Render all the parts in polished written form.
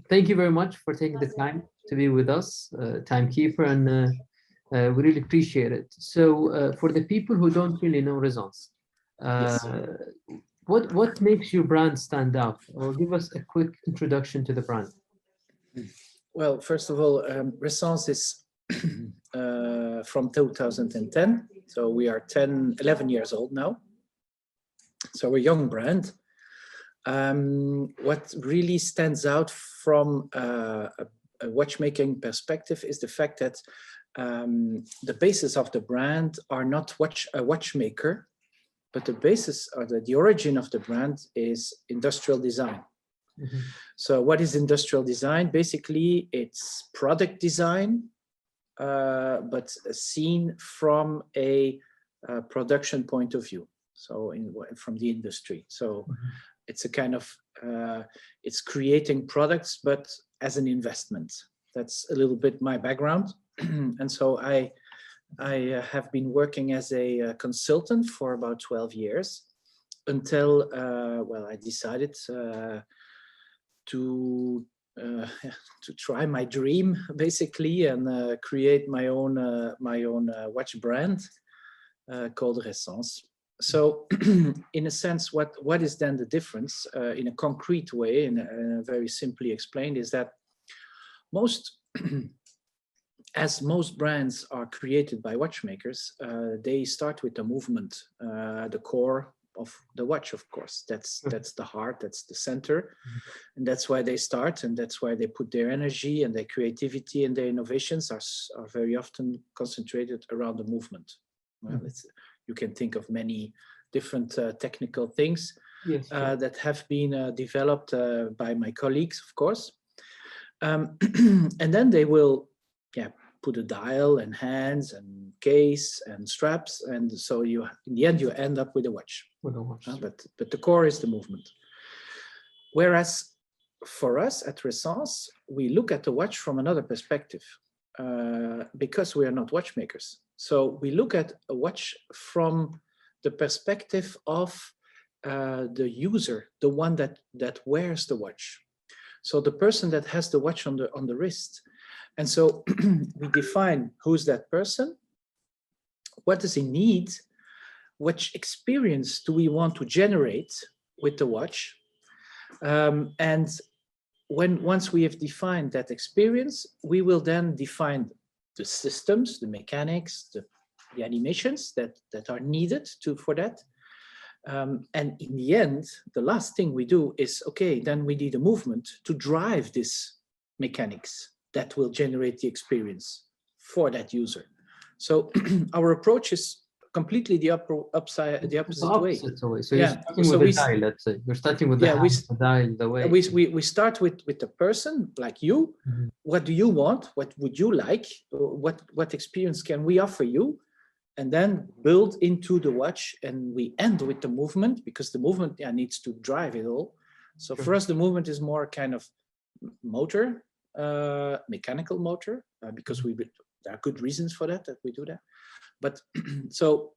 thank you very much for taking the time to be with us, timekeeper, and we really appreciate it. So for the people who don't really know Résans, Yes. what makes your brand stand out? Or give us a quick introduction to the brand. Well, first of all, Résans is from 2010. So we are 11 years old now. So we're a young brand. What really stands out from a watchmaking perspective is the fact that the basis of the brand are not a watchmaker, but the basis or the origin of the brand is industrial design. Mm-hmm. So what is industrial design? Basically, it's product design, but seen from a production point of view. So from the industry. So it's a kind of, it's creating products, but as an investment. That's a little bit my background. And so I have been working as a consultant for about 12 years until, well, I decided to try my dream basically and create my own watch brand called Résans. So in a sense, what is then the difference in a concrete way and very simply explained is that as most brands are created by watchmakers, they start with the movement, the core of the watch, of course. That's the heart, that's the center. And that's why they start, and that's why they put their energy and their creativity and their innovations are very often concentrated around the movement. Well, you can think of many different technical things that have been developed by my colleagues, of course. And then they will put a dial and hands and case and straps, and so in the end you end up with a watch. But the core is the movement. Whereas for us at Résans, we look at the watch from another perspective because we are not watchmakers. So we look at a watch from the perspective of the user, the one that wears the watch. So the person that has the watch on the wrist. And so we define who's that person, what does he need, which experience do we want to generate with the watch. And once we have defined that experience, we will then define the systems, the mechanics, the animations that are needed for that. And in the end, the last thing we do is, okay, then we need a movement to drive this mechanics that will generate the experience for that user. So our approach is completely the opposite way. So you're starting with the dial, let's say. You're starting with the dial, the way. We start with the person like you. Mm-hmm. What do you want? What would you like? What experience can we offer you? And then build into the watch, and we end with the movement because the movement needs to drive it all. So for us, the movement is more kind of motor, mechanical motor, because there are good reasons for that we do that. But so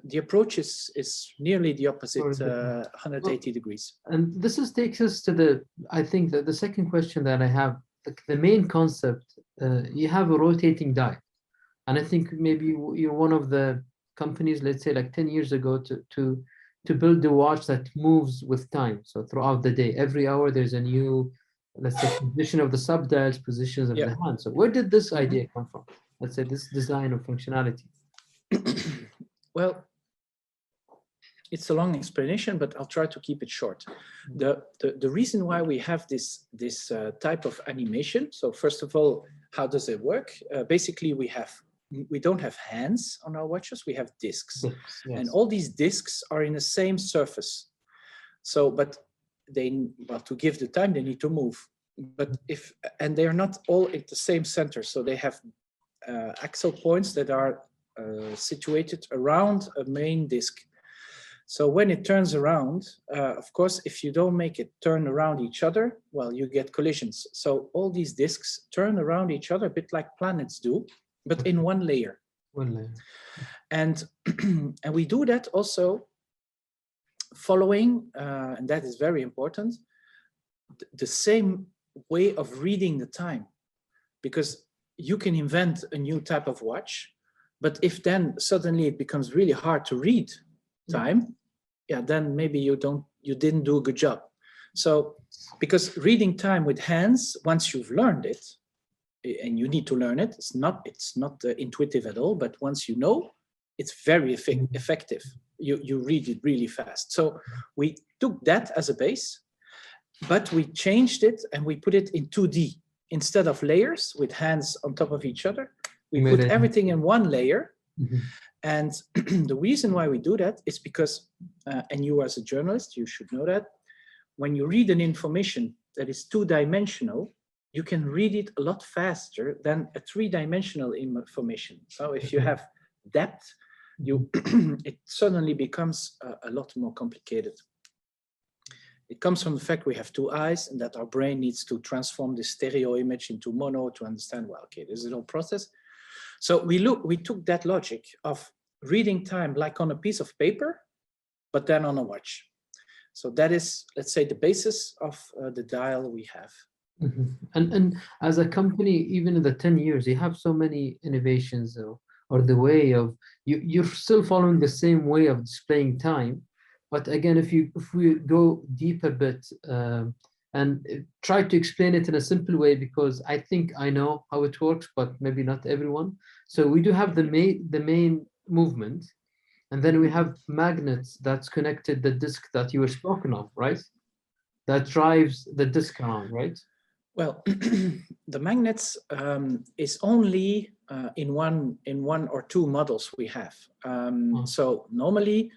the approach is nearly the opposite, 180 degrees. And this takes us to I think that the second question that I have, the main concept, you have a rotating dial. And I think maybe you're one of the companies, let's say like 10 years ago, to build the watch that moves with time. So throughout the day, every hour, there's a new, let's say, position of the subdials, positions of the hand. So where did this idea come from? Let's say this design of functionality. Well, it's a long explanation, but I'll try to keep it short. The reason why we have this type of animation. So first of all, how does it work? Basically, we don't have hands on our watches, we have discs. Yes. And all these discs are in the same surface. So, but to give the time, they need to move. And they are not all at the same center. So they have axle points that are situated around a main disc. So when it turns around, of course, if you don't make it turn around each other, well, you get collisions. So all these discs turn around each other a bit like planets do, but in one layer. And we do that also following, and that is very important, the same way of reading the time, because you can invent a new type of watch, but if then suddenly it becomes really hard to read time, then maybe you didn't do a good job. So, because reading time with hands, once you've learned it, and you need to learn it, it's not intuitive at all, but once you know, it's very effective. You read it really fast. So we took that as a base, but we changed it and we put it in 2D. Instead of layers with hands on top of each other, we put everything in one layer. And the reason why we do that is because, and you as a journalist, you should know that, when you read an information that is two-dimensional, you can read it a lot faster than a three-dimensional information. So if you have depth, it suddenly becomes a lot more complicated. It comes from the fact we have two eyes and that our brain needs to transform the stereo image into mono to understand, well, okay, this is a whole process. So we took that logic of reading time like on a piece of paper, but then on a watch. So that is, let's say, the basis of the dial we have. And as a company, even in the 10 years, you have so many innovations, or the way of, you're still following the same way of displaying time. But again, if we go deep a bit and try to explain it in a simple way, because I think I know how it works, but maybe not everyone. So we do have the main movement, and then we have magnets that's connected the disc that you were spoken of, right? That drives the disc around, right? Well, the magnets is only in one or two models we have. So normally,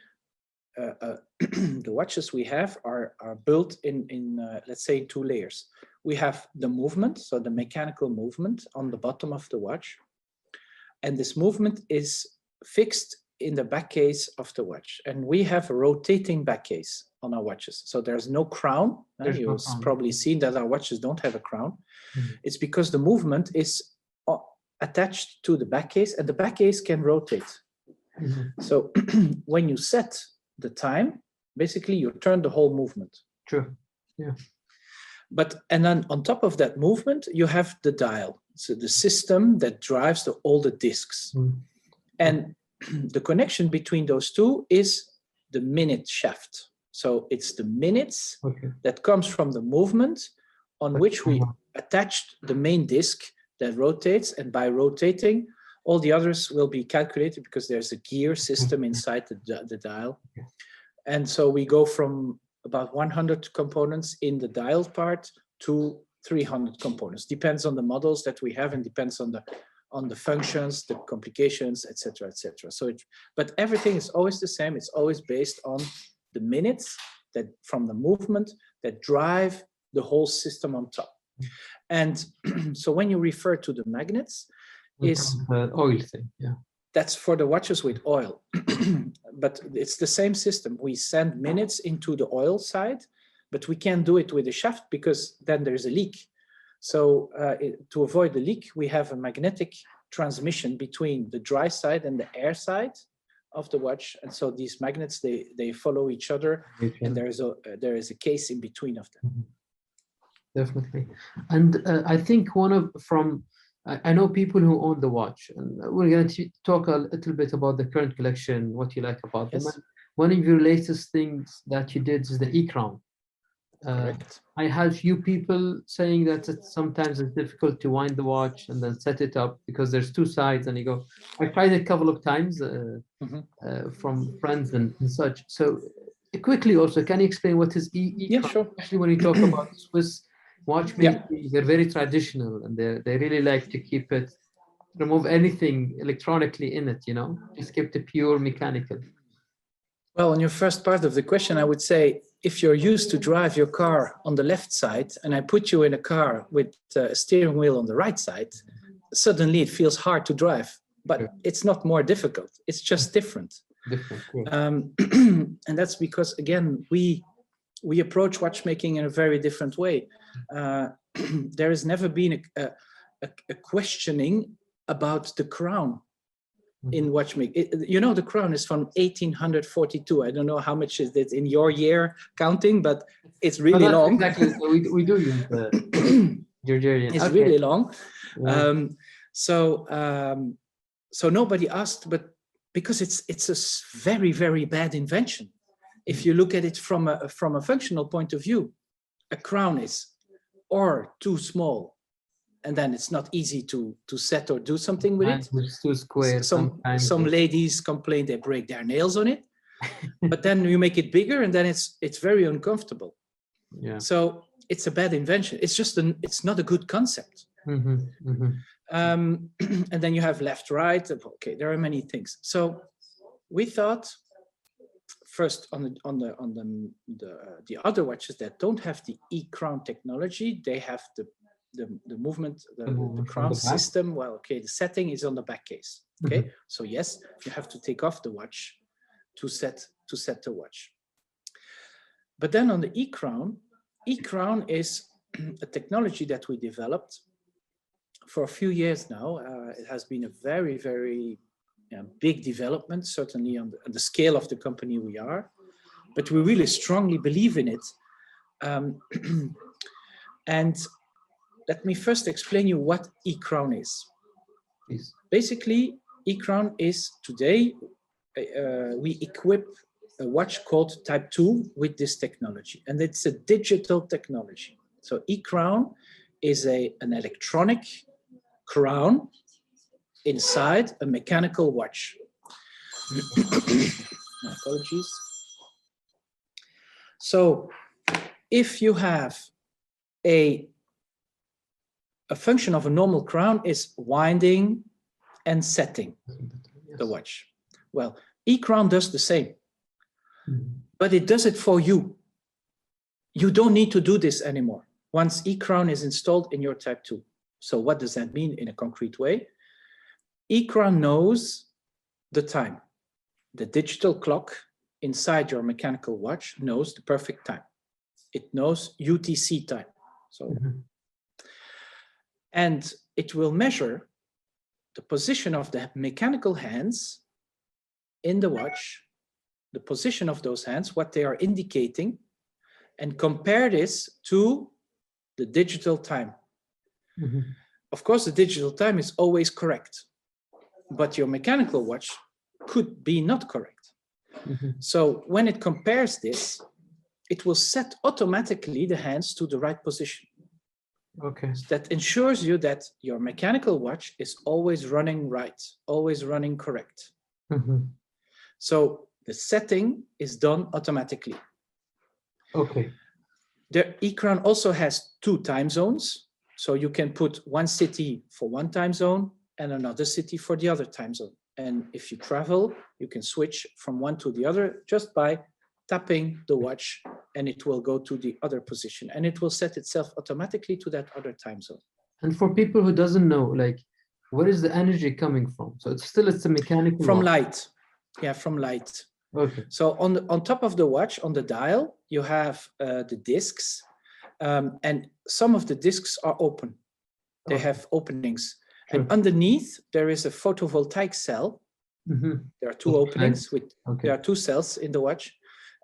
the watches we have are built in let's say, 2 layers. We have the movement, so the mechanical movement on the bottom of the watch, and this movement is fixed in the back case of the watch, and we have a rotating back case on our watches, so there's no crown. You've probably seen that our watches don't have a crown. It's because the movement is attached to the back case, and the back case can rotate. So when you set the time, basically you turn the whole movement. True. Yeah. And then on top of that movement, you have the dial, so the system that drives all the discs. And the connection between those two is the minute shaft. So it's the minutes that comes from the movement on which we attached the main disc that rotates, and by rotating, all the others will be calculated because there's a gear system inside the dial. And so we go from about 100 components in the dial part to 300 components. Depends on the models that we have and depends on the functions, the complications, etc., etc. So, but everything is always the same. It's always based on the minutes that from the movement that drive the whole system on top. And so when you refer to the magnets, is the oil thing, that's for the watches with oil. But it's the same system. We send minutes into the oil side, but we can't do it with a shaft because then there's a leak. So to avoid the leak, we have a magnetic transmission between the dry side and the air side of the watch. And so these magnets, they follow each other, and there is a case in between of them. Definitely. And I think I know people who own the watch, and we're going to talk a little bit about the current collection, what you like about them. One of your latest things that you did is the e-crown. Correct. I had few people saying that sometimes it's difficult to wind the watch and then set it up because there's two sides, and you go. I tried it a couple of times from friends and such. So quickly, also, can you explain what is e-crown? Yeah, sure. Especially when you talk about Swiss watchmaking, they're very traditional, and they really like to remove anything electronically in it, just keep it pure mechanical. Well, on your first part of the question, I would say, if you're used to drive your car on the left side, and I put you in a car with a steering wheel on the right side, suddenly it feels hard to drive, but it's not more difficult. It's just different. And that's because, again, we approach watchmaking in a very different way. There has never been a questioning about the crown. in watchmaking. You know, the crown is from 1842. I don't know how much is it in your year counting, but it's really long. Exactly. So we do use the Georgian. It's really long. Yeah. So nobody asked, but because it's a very, very bad invention. If you look at it from a functional point of view, a crown is or too small, and then it's not easy to set or do something with it. It's too square. Some ladies complain they break their nails on it, but then you make it bigger, and then it's very uncomfortable. Yeah. So it's a bad invention. It's just it's not a good concept. And then you have left, right. Okay, there are many things. So we thought first on the other watches that don't have the e-crown technology, they have the movement, the crown system. Well, okay, the setting is on the back case. Okay, so yes, you have to take off the watch to set the watch. But then on the e-crown is a technology that we developed for a few years now. It has been a very, very big development, certainly on the scale of the company we are, but we really strongly believe in it. And let me first explain you what e-crown is. Please. Basically, e-crown is today, we equip a watch called Type 2 with this technology, and it's a digital technology. So e-crown is an electronic crown inside a mechanical watch. Apologies. So if you have a function of a normal crown is winding and setting the watch. Well, e-crown does the same, but it does it for you. You don't need to do this anymore once e-crown is installed in your Type 2. So what does that mean in a concrete way? e-crown knows the time. The digital clock inside your mechanical watch knows the perfect time. It knows UTC time. So, and it will measure the position of the mechanical hands in the watch, the position of those hands, what they are indicating, and compare this to the digital time. Of course, the digital time is always correct, but your mechanical watch could be not correct. So when it compares this, it will set automatically the hands to the right position. Okay. That ensures you that your mechanical watch is always running right, always running correct. So the setting is done automatically. Okay. The e-crown also has 2 time zones. So you can put one city for one time zone and another city for the other time zone. And if you travel, you can switch from one to the other just by tapping the watch, and it will go to the other position, and it will set itself automatically to that other time zone. And for people who doesn't know, like, where is the energy coming from? So it's a mechanical from watch. light. Yeah, from light. Okay. So on top of the watch, on the dial, you have the discs, and some of the discs are open. They have openings. And underneath, there is a photovoltaic cell. There are 2 openings with there are 2 cells in the watch.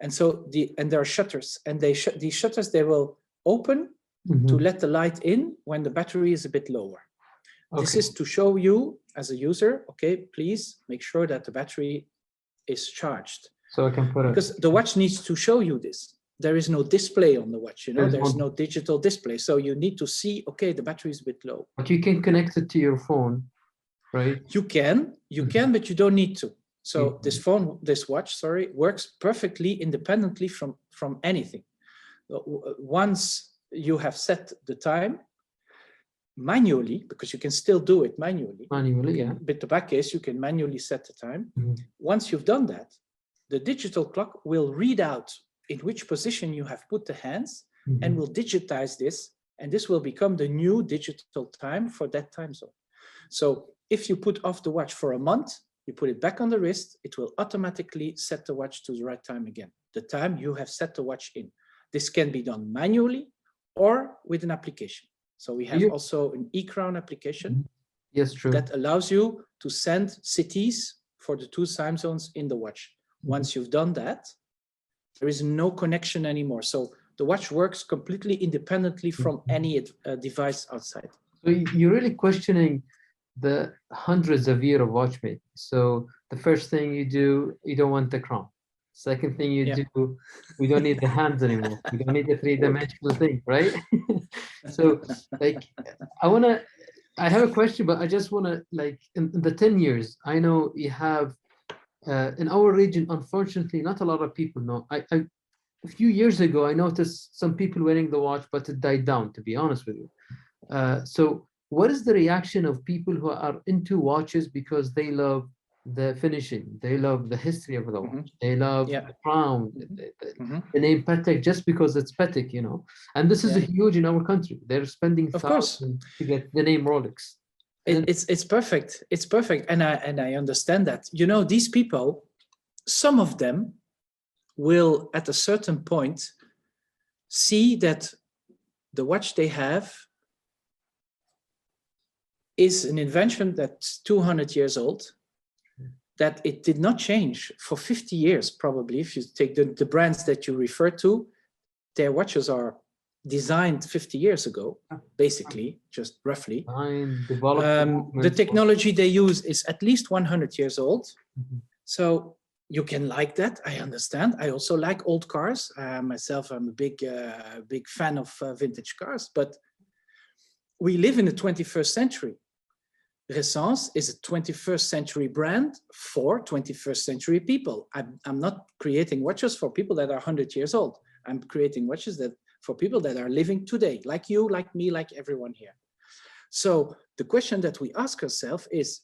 And so there are shutters, and these shutters, they will open to let the light in when the battery is a bit lower. This is to show you as a user, okay, please make sure that the battery is charged. So I can put it. Because the watch needs to show you this. There is no display on the watch, you know, there's no digital display. So you need to see, okay, the battery is a bit low. But you can connect it to your phone, right? You can, but you don't need to. So this watch, works perfectly independently from anything. Once you have set the time manually, because you can still do it manually. Manually, yeah. With the back case, you can manually set the time. Once you've done that, the digital clock will read out in which position you have put the hands and will digitize this, and this will become the new digital time for that time zone. So if you put off the watch for a month, you put it back on the wrist, it will automatically set the watch to the right time again, the time you have set the watch in. This can be done manually or with an application. So we have also an e-crown application. Yes, true. that allows you to send cities for the 2 time zones in the watch. Once you've done that, there is no connection anymore. So the watch works completely independently from any device outside. So you're really questioning the hundreds of years of watchmaking. So the first thing you do, you don't want the crown. Second thing you do, we don't need the hands anymore. We don't need the 3-dimensional thing, right? So like, I have a question, but I just want to, like, in the 10 years, I know you have, in our region, unfortunately, not a lot of people know. A few years ago, I noticed some people wearing the watch, but it died down, to be honest with you. So what is the reaction of people who are into watches because they love the finishing, they love the history of the watch, they love the crown, the name Patek, just because it's Patek, you know? And this is a huge in our country. They're spending thousands to get the name Rolex. It's perfect. It's perfect. And I understand that. You know, these people, some of them will at a certain point see that the watch they have is an invention that's 200 years old, that it did not change for 50 years, probably. If you take the brands that you refer to, their watches are designed 50 years ago, basically, just roughly. The technology they use is at least 100 years old. So you can like that, I understand. I also like old cars. Myself, I'm a big fan of vintage cars, but we live in the 21st century. Résance is a 21st century brand for 21st century people. I'm not creating watches for people that are 100 years old. I'm creating watches for people that are living today, like you, like me, like everyone here. So the question that we ask ourselves is,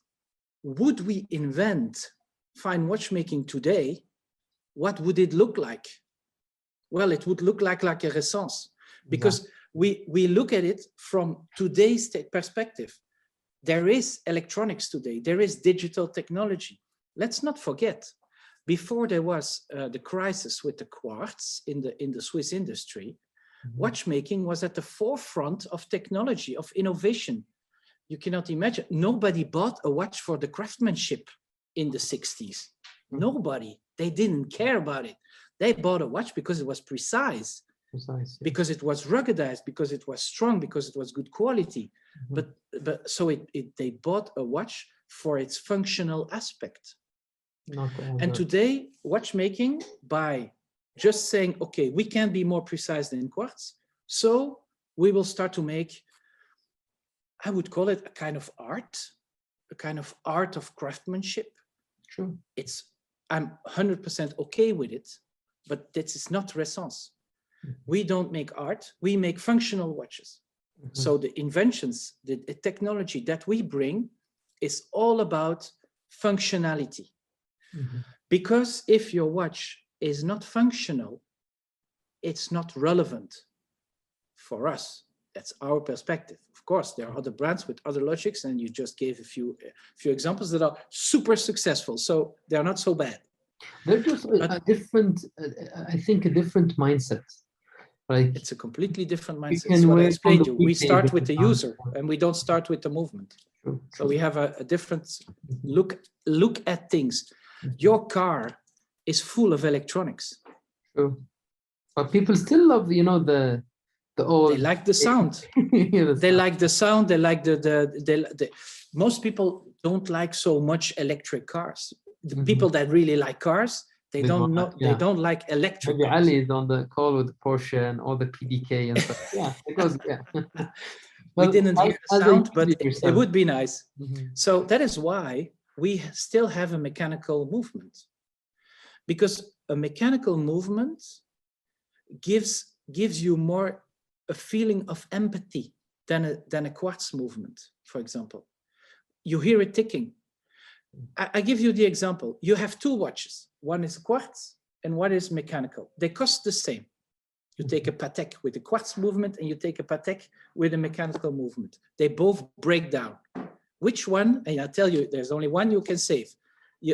would we invent fine watchmaking today? What would it look like? Well, it would look like a Résance, because we look at it from today's perspective. There is electronics today. There is digital technology. Let's not forget, before there was the crisis with the quartz in the Swiss industry, watchmaking was at the forefront of technology, of innovation. You cannot imagine. Nobody bought a watch for the craftsmanship in the 60s. Nobody. They didn't care about it. They bought a watch because it was precise. Because it was ruggedized, because it was strong, because it was good quality. But so they bought a watch for its functional aspect. And today, watchmaking, by just saying, okay, we can be more precise than quartz, so we will start to make, I would call it a kind of art of craftsmanship. True. I'm 100% okay with it, but this is not Résance. We don't make art, we make functional watches. So the inventions, the technology that we bring is all about functionality. Because if your watch is not functional, it's not relevant for us. That's our perspective. Of course, there are other brands with other logics, and you just gave a few examples that are super successful, so they're not so bad. They're just a different, I think, a different mindset. Like, it's a completely different mindset. That's what I explained to you. We start with the user, and we don't start with the movement. So we have a different look at things. Your car is full of electronics. True. But people still love, you know, the old. They like the sound. They like the sound. They like the most people don't like so much electric cars. The people that really like cars, they don't know. They don't like electric. Maybe Ali is on the call with Porsche and all the PDK and stuff. Yeah, because we didn't hear the sound, but it would be nice. So that is why we still have a mechanical movement, because a mechanical movement gives you more a feeling of empathy than a quartz movement, for example. You hear it ticking. I give you the example. You have two watches. One is quartz and one is mechanical. They cost the same. You take a Patek with a quartz movement and you take a Patek with a mechanical movement. They both break down. Which one? And I tell you, there's only one you can save.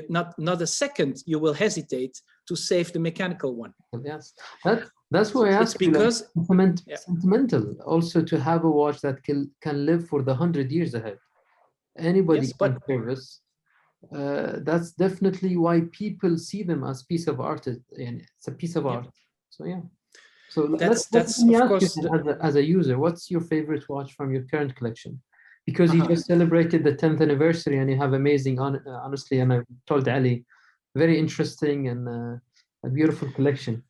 Not a second you will hesitate to save the mechanical one. Yes, that's why I ask. It's because sentimental also to have a watch that can live for the 100 years ahead. anybody Yes, can service. That's definitely why people see them as piece of art, and it's a piece of art. So yeah. So let that's me of ask you course then, as a user, what's your favorite watch from your current collection? Because you Uh-huh. just celebrated the 10th anniversary and you have amazing, honestly, and I told Ali, very interesting and a beautiful collection.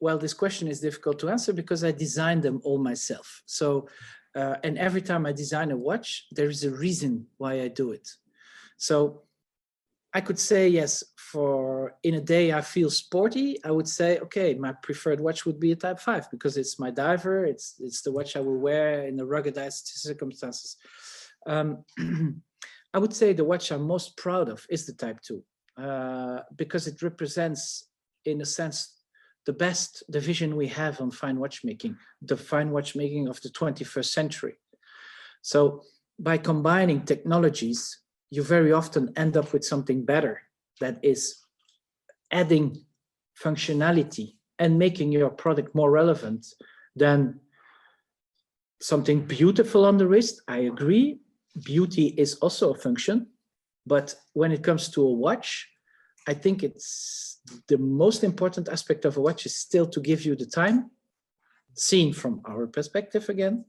Well, this question is difficult to answer because I designed them all myself. So, and every time I design a watch, there is a reason why I do it. So I could say, yes, for in a day I feel sporty, I would say, okay, my preferred watch would be a Type 5 because it's my diver. It's the watch I will wear in the ruggedized circumstances. I would say the watch I'm most proud of is the Type 2 because it represents, in a sense, the vision we have on fine watchmaking, the fine watchmaking of the 21st century. So by combining technologies, you very often end up with something better that is adding functionality and making your product more relevant than something beautiful on the wrist. I agree, beauty is also a function, but when it comes to a watch, I think it's the most important aspect of a watch is still to give you the time, seen from our perspective again.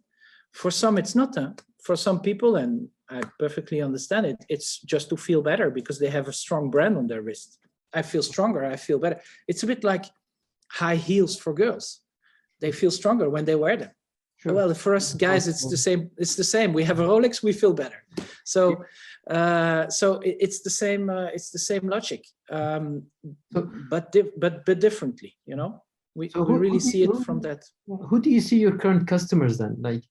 For some, it's not. For some people, and I perfectly understand it, it's just to feel better because they have a strong brand on their wrist. I feel stronger, I feel better. It's a bit like high heels for girls. They feel stronger when they wear them. Sure. Well, for us guys, it's the same. It's the same. We have a Rolex, we feel better. So, it's the same. It's the same logic, but differently. You know, we really see it from that. Who do you see your current customers then? Like,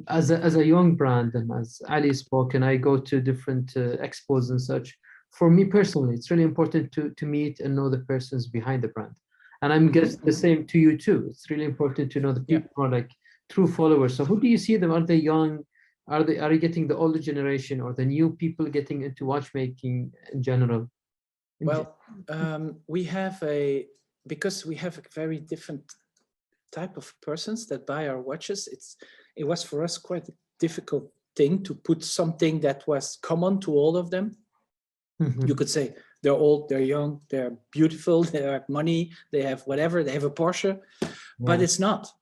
as a young brand, and as Ali spoke, and I go to different expos and such. For me personally, it's really important to meet and know the persons behind the brand, and I'm guessing the same to you too. It's really important to know the people who are like true followers. So who do you see them? Are they young? Are you getting the older generation or the new people getting into watchmaking in general? Well, we have because we have a very different type of persons that buy our watches. It was for us quite a difficult thing to put something that was common to all of them. Mm-hmm. You could say they're old, they're young, they're beautiful, they have money, they have whatever, they have a Porsche, but it's not.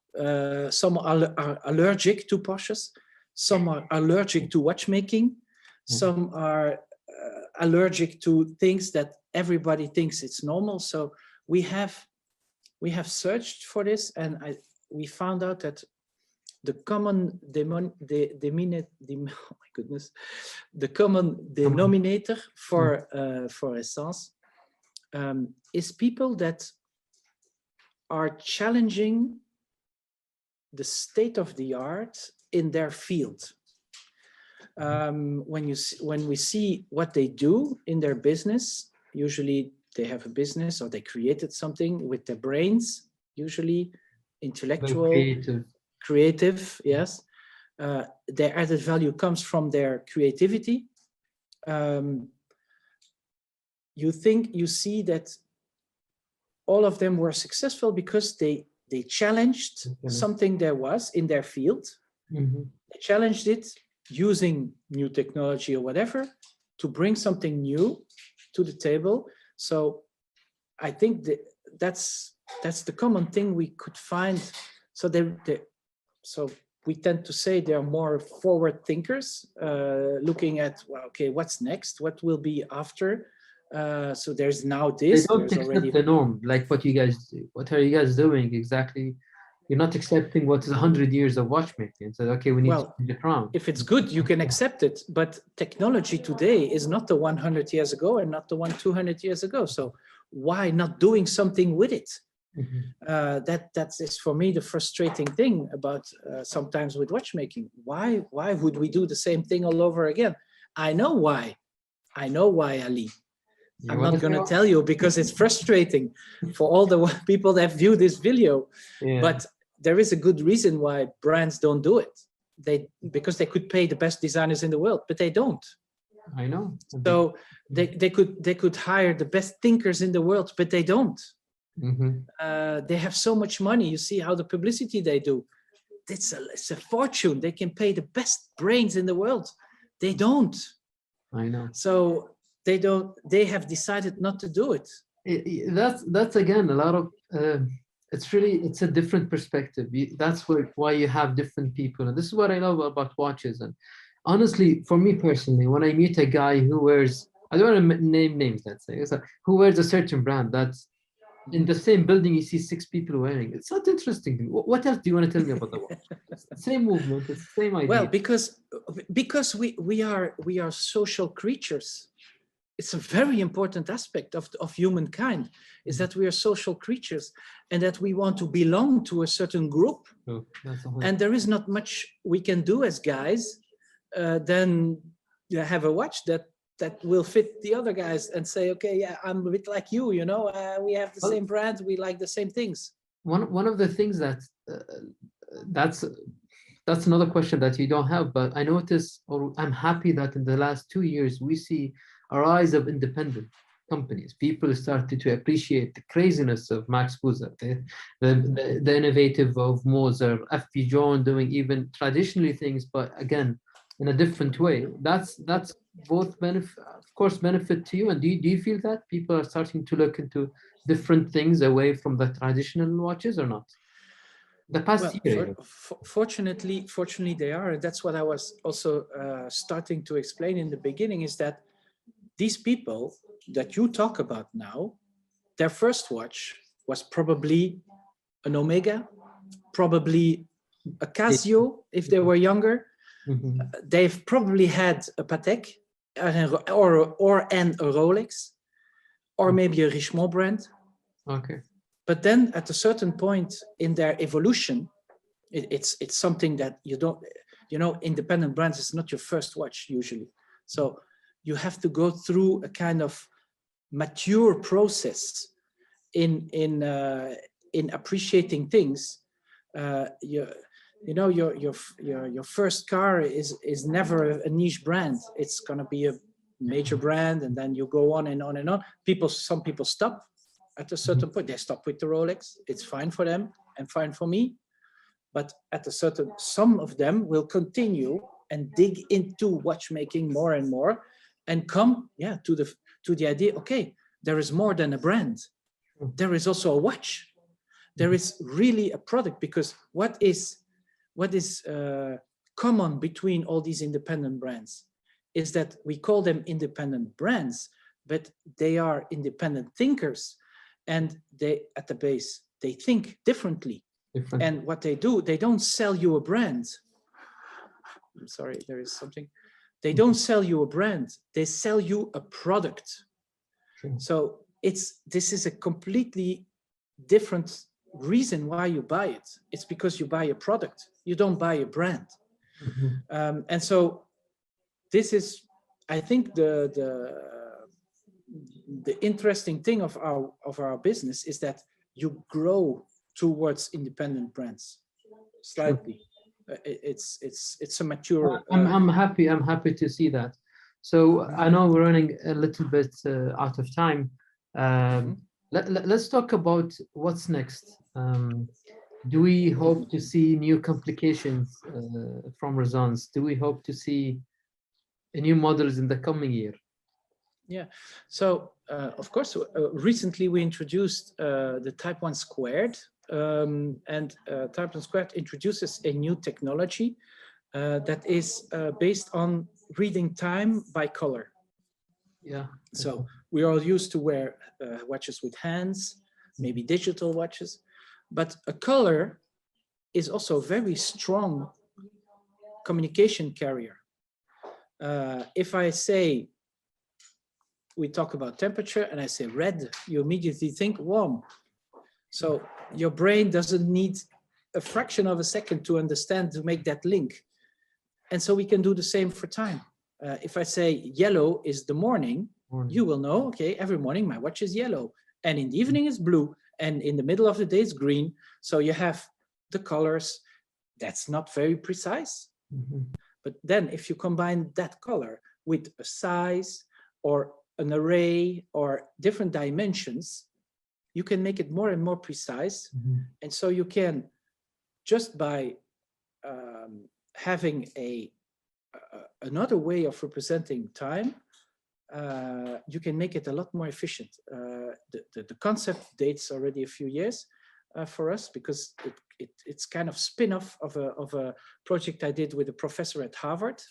Some are allergic to Porsches, some are allergic to watchmaking, some are allergic to things that everybody thinks it's normal. So we have searched for this, and we found out that the common denominator for Résance is people that are challenging the state of the art in their field. When we see what they do in their business, usually they have a business or they created something with their brains, usually intellectual, creative, yes. Their added value comes from their creativity. You see that all of them were successful because they challenged something there was in their field. Mm-hmm. They challenged it using new technology or whatever to bring something new to the table. So I think that's the common thing we could find. So so we tend to say they're more forward thinkers, looking at, well, okay, what's next? What will be after? So there's now this. They don't accept the norm, like what you guys do. What are you guys doing exactly? You're not accepting what is 100 years of watchmaking. So, okay, we need to change the crown. If it's good, you can accept it. But technology today is not the 100 years ago and not the 200 years ago. So why not doing something with it? Mm-hmm. That is for me the frustrating thing about sometimes with watchmaking. Why would we do the same thing all over again? I know why, Ali. I'm not going to tell you because it's frustrating for all the people that view this video. Yeah. But there is a good reason why brands don't do it. Because they could pay the best designers in the world, but they don't. I know. So they could hire the best thinkers in the world, but they don't. Mm-hmm. They have so much money. You see how the publicity they do. it's a fortune. They can pay the best brains in the world. They don't. I know. So they have decided not to do it. That's again a lot of it's a different perspective. That's why you have different people, and this is what I love about watches. And honestly, for me personally, when I meet a guy who wears, I don't want to name names, let's say, who wears a certain brand, that's in the same building you see 6 people wearing, it's not interesting to me. What else do you want to tell me about the watch? It's the same movement, it's the same idea. Well, because we are social creatures. It's a very important aspect of humankind, is that we are social creatures and that we want to belong to a certain group. Oh, and there is not much we can do as guys than have a watch that will fit the other guys and say, okay, yeah, I'm a bit like you, you know, we have the same brand, we like the same things. One of the things that that's another question that you don't have, but I notice, or I'm happy that in the last 2 years we see a rise of independent companies. People started to appreciate the craziness of Max Buzer, the innovative of Moser, FP Jones doing even traditionally things, but again, in a different way. That's both benefit to you. And do you feel that people are starting to look into different things away from the traditional watches or not? The past year. Fortunately they are. That's what I was also starting to explain in the beginning, is that these people that you talk about now, their first watch was probably an Omega, probably a Casio if they were younger. Mm-hmm. They've probably had a Patek or a Rolex, or maybe a Richemont brand. Okay. But then at a certain point in their evolution, it's something that you don't, you know, independent brands is not your first watch usually. So you have to go through a kind of mature process in appreciating things. You know, your first car is never a niche brand. It's gonna be a major brand, and then you go on and on and on. Some people stop at a certain point. They stop with the Rolex. It's fine for them and fine for me. But at a certain, some of them will continue and dig into watchmaking more and more, and come, yeah, to the idea. Okay, there is more than a brand. There is also a watch. There is really a product, because what is common between all these independent brands is that we call them independent brands, but they are independent thinkers, and they, at the base, they think differently. And what they do, they don't sell you a brand. I'm sorry, there is something. They don't sell you a brand, they sell you a product. So this is a completely different reason why you buy it. It's because you buy a product, you don't buy a brand. And so this is, I think, the interesting thing of our business is that you grow towards independent brands slightly. It's a mature. I'm happy to see that. So I know we're running a little bit out of time. Let's talk about what's next. Do we hope to see new complications from Résonance? Do we hope to see new models in the coming year? Yeah, so of course, recently we introduced the Type 1 Squared, and Type 1 Squared introduces a new technology that is based on reading time by color. Yeah. So we are used to wear watches with hands, maybe digital watches, but a color is also a very strong communication carrier. If I say, we talk about temperature and I say red, you immediately think warm. So your brain doesn't need a fraction of a second to understand, to make that link. And so we can do the same for time. If I say yellow is the morning, you will know, okay, every morning my watch is yellow, and in the evening it's blue, and in the middle of the day it's green. So you have the colors. That's not very precise. But then if you combine that color with a size or an array or different dimensions, you can make it more and more precise. And so you can, just by having another way of representing time, you can make it a lot more efficient. The concept dates already a few years for us, because it's kind of spin-off of a project I did with a professor at Harvard.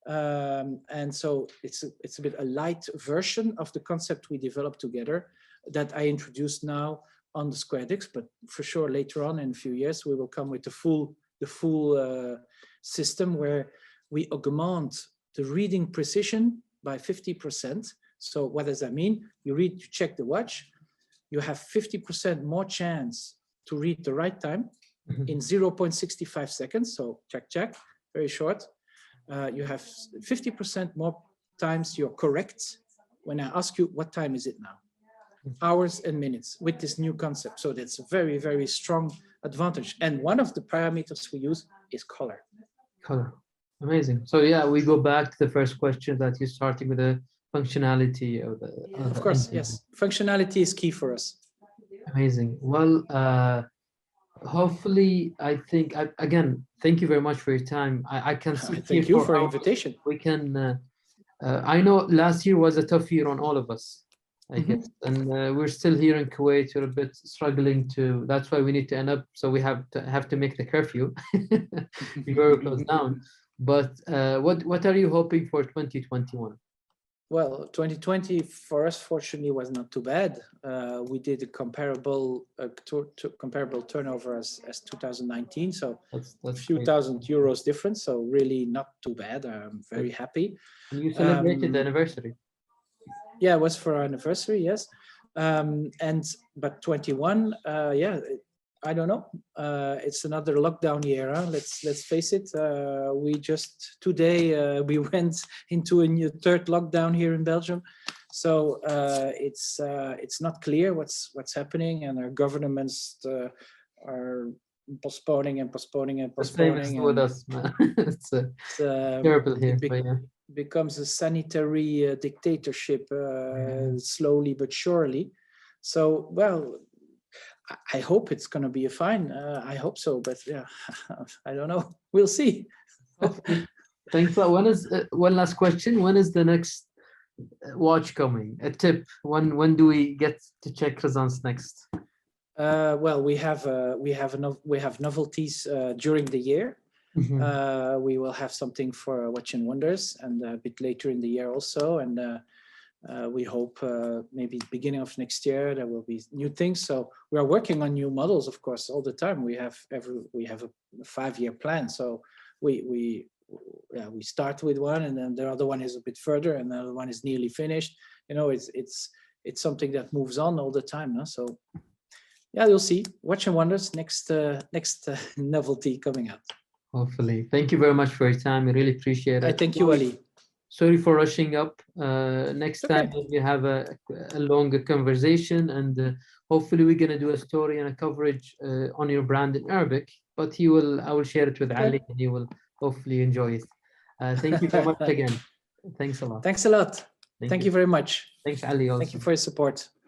And so it's a bit a light version of the concept we developed together that I introduced now on the SquareDix, but for sure later on in a few years we will come with the full system where we augment the reading precision by 50%. So what does that mean? You check the watch, you have 50% more chance to read the right time in 0.65 seconds. So check, very short. You have 50% more times you're correct when I ask you what time is it now. Hours and minutes with this new concept. So that's a very, very strong advantage. And one of the parameters we use is color. Color. Amazing. So yeah, we go back to the first question that you're starting with the functionality of the. Of course, yes. Functionality is key for us. Amazing. Well, hopefully, I think, again, thank you very much for your time. I can see. Thank you for the invitation. We can, I know last year was a tough year on all of us, I guess. And we're still here in Kuwait. We're a bit struggling to, that's why we need to end up, so we have to make the curfew before we close down. But what are you hoping for 2021? Well, 2020 for us, fortunately, was not too bad. We did a comparable turnover as 2019, so that's a few great. Thousand euros difference. So really not too bad. I'm very happy. And you celebrated the anniversary. Yeah, it was for our anniversary, yes. But 21, yeah. I don't know. It's another lockdown year. Huh? Let's face it. We just today we went into a new third lockdown here in Belgium, so it's not clear what's happening, and our governments are postponing and postponing and postponing. The same as with us, man. It's terrible here. It becomes a sanitary dictatorship slowly but surely. So well. I hope it's going to be fine. I hope so, but yeah, I don't know. We'll see. Thanks. When is one last question? When is the next watch coming? A tip. When do we get to check Résans next? Well, we have novelties during the year. We will have something for Watch and Wonders, and a bit later in the year also, and. We hope maybe beginning of next year there will be new things. So we are working on new models, of course, all the time. We have a 5-year plan. So we start with one, and then the other one is a bit further, and the other one is nearly finished. You know, it's something that moves on all the time. No? So yeah, you'll see. Watch and Wonders next novelty coming out. Hopefully. Thank you very much for your time. I really appreciate it. Thank you, Ali. Sorry for rushing up. Next time we have a longer conversation, and hopefully we're going to do a story and a coverage on your brand in Arabic, but I will share it with Ali, and he will hopefully enjoy it. Thank you very much again. Thanks a lot. Thanks a lot. Thank you very much. Thanks, Ali. Also. Thank you for your support.